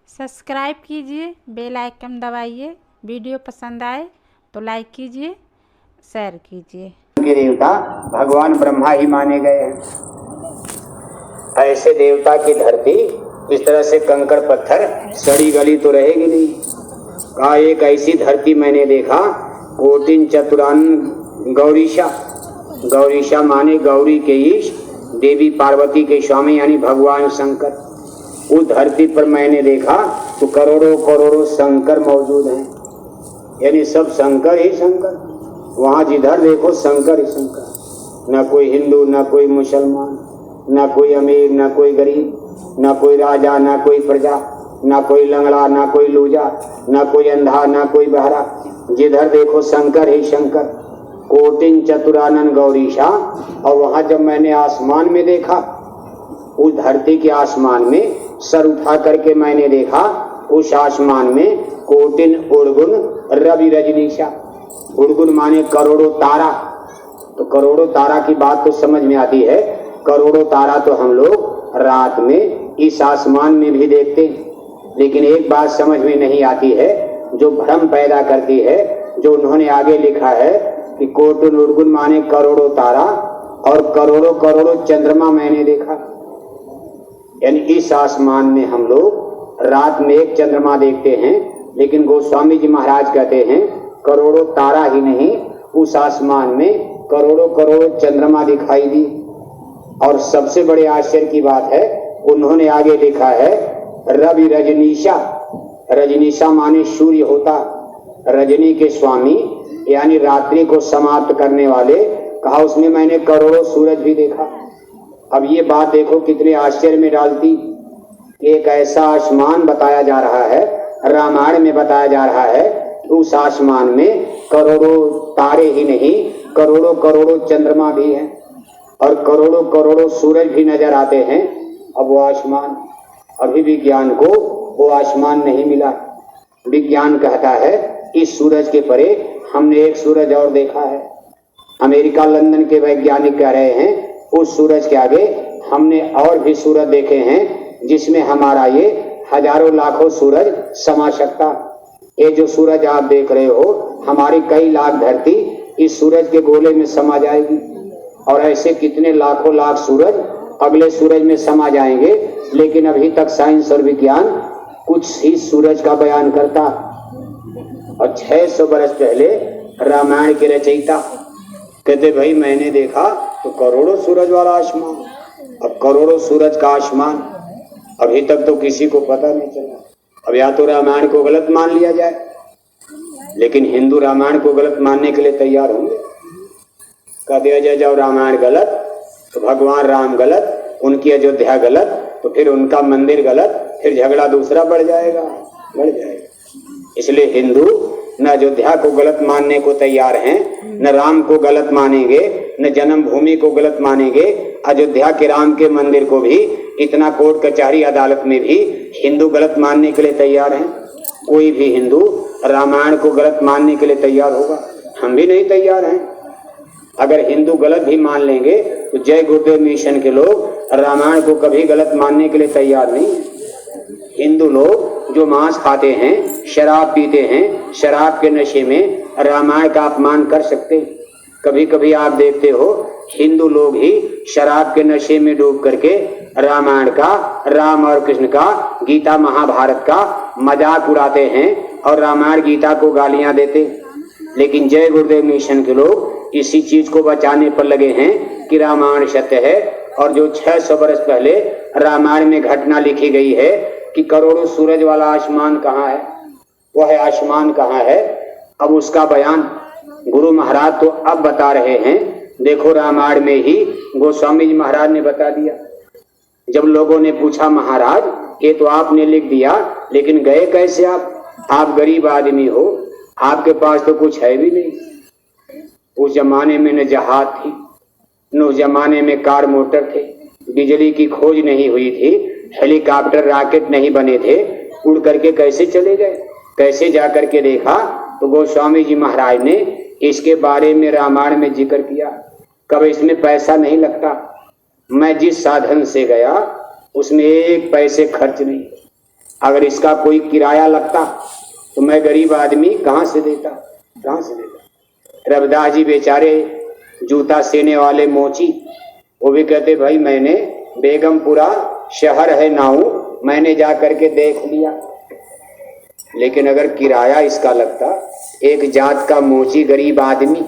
Subscribe कीजिए, bell icon दबाइए। Video पसंद आए तो लाइक कीजिए, शेयर कीजिए। के देवता भगवान ब्रह्मा ही माने गए हैं। ऐसे देवता की धरती इस तरह से कंकड़ पत्थर सड़ी गली तो रहेगी नहीं। कहा एक ऐसी धरती मैंने देखा, कोटिन चतुरान गौरीशा। गौरीशा माने गौरी के ईश, देवी पार्वती के स्वामी यानी भगवान शंकर। उस धरती पर मैंने देखा तो करोड़ों करोड़ों शंकर मौजूद हैं, यानी सब शंकर ही शंकर। वहां जिधर देखो शंकर ही शंकर। न कोई हिंदू, न कोई मुसलमान, न कोई अमीर, न कोई गरीब, न कोई राजा, न कोई प्रजा, न कोई लंगड़ा, न कोई लूजा, न कोई अंधा, न कोई बहरा। जिधर देखो शंकर ही शंकर। कोटिन चतुरानन गौरीशा। और वहां जब मैंने आसमान में देखा, उस धरती के आसमान में सर उठा करके मैंने देखा, उस आसमान में कोटिन उड़गुन रवि रजनीशा। उड़गुन माने करोड़ों तारा। तो करोड़ों तारा की बात तो समझ में आती है। करोड़ों तारा तो हम लोग रात में इस आसमान में भी देखते हैं, लेकिन एक बात समझ में नहीं आती है, जो भ्रम पैदा करती है, जो उन्होंने आगे लिखा है कि कोटिन उड़गुन माने करोड़ों तारा और करोड़ों करोड़ों चंद्रमा मैंने देखा। यानी इस आसमान में हम लोग रात में एक चंद्रमा देखते हैं, लेकिन गोस्वामी जी महाराज कहते हैं करोड़ों तारा ही नहीं, उस आसमान में करोड़ों करोड़ों चंद्रमा दिखाई दी। और सबसे बड़े आश्चर्य की बात है, उन्होंने आगे लिखा है रवि रजनीशा। रजनीशा माने सूर्य होता, रजनी के स्वामी यानी रात्रि को समाप्त करने वाले। कहा उसमें मैंने करोड़ों सूरज भी देखा। अब ये बात देखो कितने आश्चर्य में डालती। एक ऐसा आसमान बताया जा रहा है, रामायण में बताया जा रहा है, उस आसमान में करोड़ों तारे ही नहीं, करोड़ों करोड़ों चंद्रमा भी हैं और करोड़ों करोड़ों सूरज भी नजर आते हैं। अब वो आसमान, अभी विज्ञान को वो आसमान नहीं मिला। विज्ञान कहता है इस सूरज के परे हमने एक सूरज और देखा है। अमेरिका लंदन के वैज्ञानिक कह रहे हैं उस सूरज के आगे हमने और भी सूरज देखे हैं, जिसमें हमारा ये हजारों लाखों सूरज समा सकता। ये जो सूरज आप देख रहे हो, हमारी कई लाख धरती इस सूरज के गोले में समा जाएगी, और ऐसे कितने लाखों लाख सूरज अगले सूरज में समा जाएंगे। लेकिन अभी तक साइंस और विज्ञान कुछ ही सूरज का बयान करता। और 600 बरस पहले रामायण के रचयिता कहते भाई मैंने देखा तो करोड़ों सूरज वाला आसमान। अब करोड़ों सूरज का आसमान अभी तक तो किसी को पता नहीं चला। अब या तो रामायण को गलत मान लिया जाए, लेकिन हिंदू रामायण को गलत मानने के लिए तैयार होंगे। कह दिया जाए जाओ रामायण गलत तो भगवान राम गलत, उनकी अयोध्या गलत तो फिर उनका मंदिर गलत, फिर झगड़ा दूसरा बढ़ जाएगा। इसलिए हिंदू न अयोध्या को गलत मानने को तैयार हैं, न राम को गलत मानेंगे, न जन्मभूमि को गलत मानेंगे। अयोध्या के राम के मंदिर को भी इतना कोर्ट कचहरी अदालत में भी हिंदू गलत मानने के लिए तैयार हैं। कोई भी हिंदू रामायण को गलत मानने के लिए तैयार होगा? हम भी नहीं तैयार हैं। अगर हिंदू गलत भी मान लेंगे तो जय गुरुदेव मिशन के लोग रामायण को कभी गलत मानने के लिए तैयार नहीं है। हिंदू लोग जो मांस खाते हैं, शराब पीते हैं, शराब के नशे में रामायण का अपमान कर सकते। कभी कभी आप देखते हो हिंदू लोग ही शराब के नशे में डूब करके रामायण का, राम और कृष्ण का, गीता महाभारत का मजाक उड़ाते हैं और रामायण गीता को गालियां देते। लेकिन जय गुरुदेव मिशन के लोग इसी चीज को बचाने पर लगे हैं कि रामायण सत्य है। और जो 600 बरस पहले रामायण में घटना लिखी गई है कि करोड़ों सूरज वाला आसमान कहाँ है, वह आसमान कहाँ है, अब उसका बयान गुरु महाराज तो अब बता रहे हैं। देखो रामायण में ही गोस्वामी जी महाराज ने बता दिया। जब लोगों ने पूछा महाराज ये तो आपने लिख दिया, लेकिन गए कैसे आप गरीब आदमी हो, आपके पास तो कुछ है भी नहीं। उस जमाने में न जहाज थी, न उस जमाने में कार मोटर थे, बिजली की खोज नहीं हुई थी, हेलीकॉप्टर रॉकेट नहीं बने थे। उड़ करके कैसे चले गए, कैसे जा करके देखा? तो गोस्वामी जी महाराज ने इसके बारे में रामायण में जिक्र किया। कब इसमें पैसा नहीं लगता। मैं जिस साधन से गया उसमें एक पैसे खर्च नहीं, अगर इसका कोई किराया लगता तो मैं गरीब आदमी कहाँ से देता। रविदास जी बेचारे जूता सीने वाले मोची, वो भी कहते भाई मैंने बेगमपुरा शहर है नाऊ, मैंने जा करके देख लिया। लेकिन अगर किराया इसका लगता, एक जात का मोची गरीब आदमी,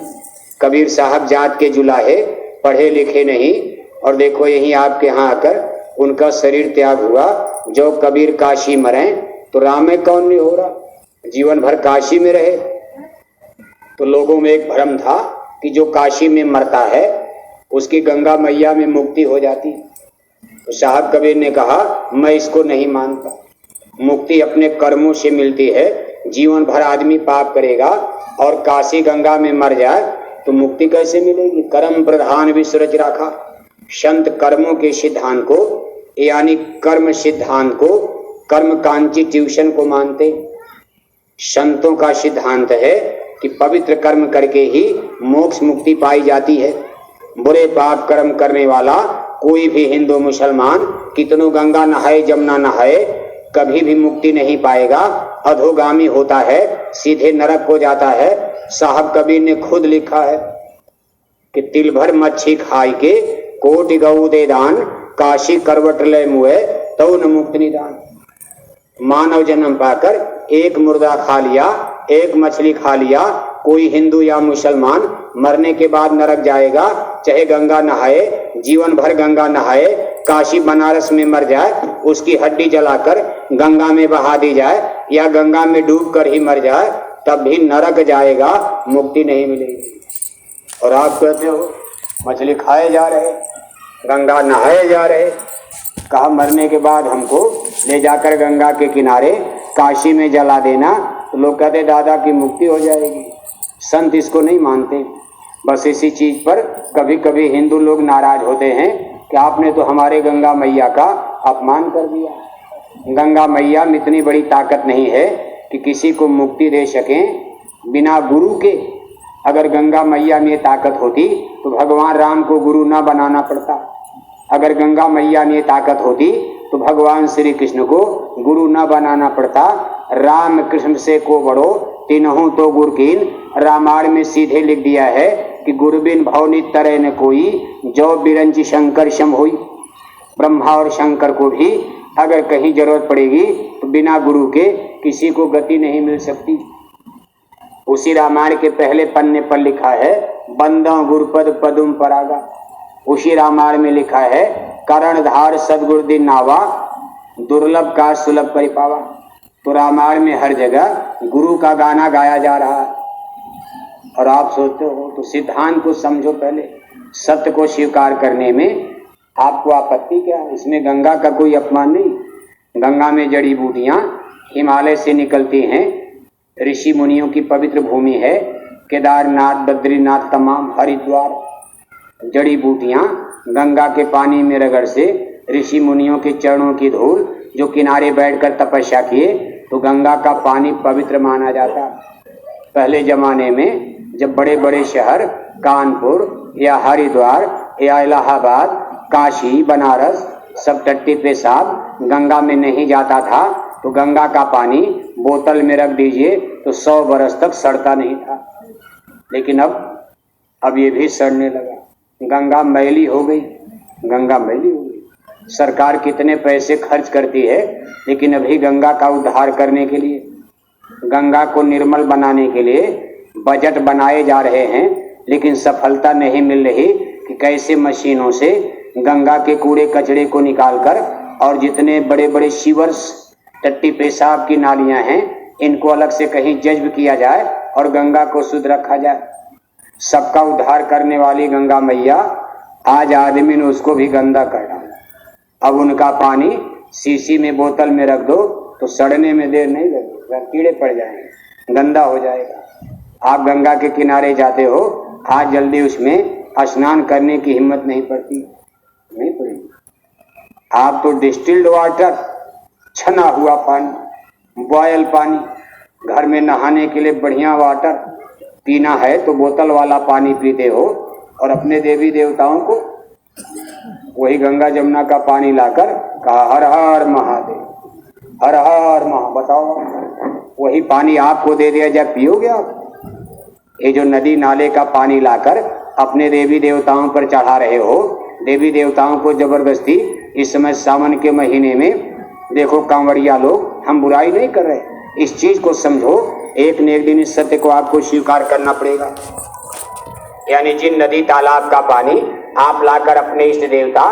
कबीर साहब जात के जुलाहे, पढ़े लिखे नहीं, और देखो यहीं आपके यहाँ आकर उनका शरीर त्याग हुआ। जो कबीर काशी मरे तो राम में कौन नहीं हो रहा, जीवन भर काशी में रहे। तो लोगों में एक भ्रम था कि जो काशी में मरता है उसकी गंगा मैया में मुक्ति हो जाती। तो साहब कबीर ने कहा मैं इसको नहीं मानता। मुक्ति अपने कर्मों से मिलती है। जीवन भर आदमी पाप करेगा और काशी गंगा में मर जाए तो मुक्ति कैसे मिलेगी। कर्म प्रधान विश्व रच राखा। संत कर्मों के सिद्धांत को, यानी कर्म सिद्धांत को कर्म कॉन्स्टिट्यूशन को मानते। संतों का सिद्धांत है कि पवित्र कर्म करके ही मोक्ष मुक्ति पाई जाती है। बुरे पाप कर्म करने वाला कोई भी हिंदू मुसलमान कितनों गंगा नहाए जमुना नहाए कभी भी मुक्ति नहीं पाएगा, अधोगामी होता है, सीधे नरक को जाता है। साहब कबीर ने खुद लिखा है कि तिल भर मच्छी खाई के कोटि गऊ दे दान, काशी करवट ले मुए तो न मुक्ति निदान। मानव जन्म पाकर एक मुर्दा खा लिया, एक मछली खा लिया, कोई हिंदू या मुसलमान मरने के बाद नरक जाएगा, चाहे गंगा नहाए, जीवन भर गंगा नहाए, काशी बनारस में मर जाए, उसकी हड्डी जलाकर गंगा में बहा दी जाए या गंगा में डूब कर ही मर जाए, तब भी नरक जाएगा, मुक्ति नहीं मिलेगी। और आप कहते हो मछली खाए जा रहे, गंगा नहाए जा रहे। कहा मरने के बाद हमको ले जाकर गंगा के किनारे काशी में जला देना, तो लोग कहते दादा की मुक्ति हो जाएगी। संत इसको नहीं मानते। बस इसी चीज पर कभी कभी हिंदू लोग नाराज होते हैं कि आपने तो हमारे गंगा मैया का अपमान कर दिया। गंगा मैया में इतनी बड़ी ताकत नहीं है कि किसी को मुक्ति दे सकें बिना गुरु के। अगर गंगा मैया में ताकत होती तो भगवान राम को गुरु ना बनाना पड़ता। अगर गंगा मैया में ताकत होती तो भगवान श्री कृष्ण को गुरु न बनाना पड़ता। राम कृष्ण से को बड़ो तीनों तो गुरकीन, रामायण में सीधे लिख दिया है कि गुरबिन भवनी तरह न कोई, जो बिरंच शंकर शम हुई। ब्रह्मा और शंकर को भी अगर कहीं जरूरत पड़ेगी तो बिना गुरु के किसी को गति नहीं मिल सकती। उसी रामायण के पहले पन्ने पर लिखा है बंदा गुरुपद पदुम परागा। उसी रामायण में लिखा है करणधार सदगुरु दिन नावा, दुर्लभ का सुलभ परिपावा। तो रामायण में हर जगह गुरु का गाना गाया जा रहा है। और आप सोचते हो तो सिद्धांत को समझो पहले, सत्य को स्वीकार करने में आपको आपत्ति क्या है। इसमें गंगा का कोई अपमान नहीं। गंगा में जड़ी बूटियां हिमालय से निकलती हैं, ऋषि मुनियों की पवित्र भूमि है। केदारनाथ, बद्रीनाथ, तमाम हरिद्वार, जड़ी बूटियां गंगा के पानी में रगड़ से ऋषि मुनियों के चरणों की धूल जो किनारे बैठकर तपस्या किए, तो गंगा का पानी पवित्र माना जाता। पहले जमाने में जब बड़े बड़े शहर कानपुर या हरिद्वार या इलाहाबाद, काशी, बनारस सब टट्टी पेशाब गंगा में नहीं जाता था, तो गंगा का पानी बोतल में रख दीजिए तो 100 बरस तक सड़ता नहीं था। लेकिन अब ये भी सड़ने लगा। गंगा मैली हो गई, गंगा मैली हो गई। सरकार कितने पैसे खर्च करती है, लेकिन अभी गंगा का उद्धार करने के लिए, गंगा को निर्मल बनाने के लिए बजट बनाए जा रहे हैं, लेकिन सफलता नहीं मिल रही कि कैसे मशीनों से गंगा के कूड़े कचड़े को निकालकर और जितने बड़े बड़े सीवर्स, टट्टी पेशाब की नालियां हैं, इनको अलग से कहीं जज्ब किया जाए और गंगा को शुद्ध रखा जाए। सबका उद्धार करने वाली गंगा मैया, आज आदमी ने उसको भी गंदा कर डाला। अब उनका पानी शीशी में बोतल में रख दो तो सड़ने में देर नहीं लगेगी, कीड़े पड़ जाएंगे, गंदा हो जाएगा। आप गंगा के किनारे जाते हो, आज जल्दी उसमें स्नान करने की हिम्मत नहीं पड़ती, नहीं पड़ेगी। आप तो डिस्टिल्ड वाटर, छना हुआ पानी, बॉयल पानी, घर में नहाने के लिए बढ़िया वाटर पीना है तो बोतल वाला पानी पीते हो, और अपने देवी देवताओं को वही गंगा जमुना का पानी लाकर कहा हर हर महादेव। हर हर महा, बताओ वही पानी आपको दे दिया जाए, पियोगे आप? ये जो नदी नाले का पानी लाकर अपने देवी देवताओं पर चढ़ा रहे हो, देवी देवताओं को जबरदस्ती इस समय सावन के महीने में देखो कांवड़िया लोग, हम बुराई नहीं कर रहे, इस चीज को समझो, एक न एक दिन इस सत्य को आपको स्वीकार करना पड़ेगा। यानी जिन नदी तालाब का पानी आप लाकर अपने इष्ट देवता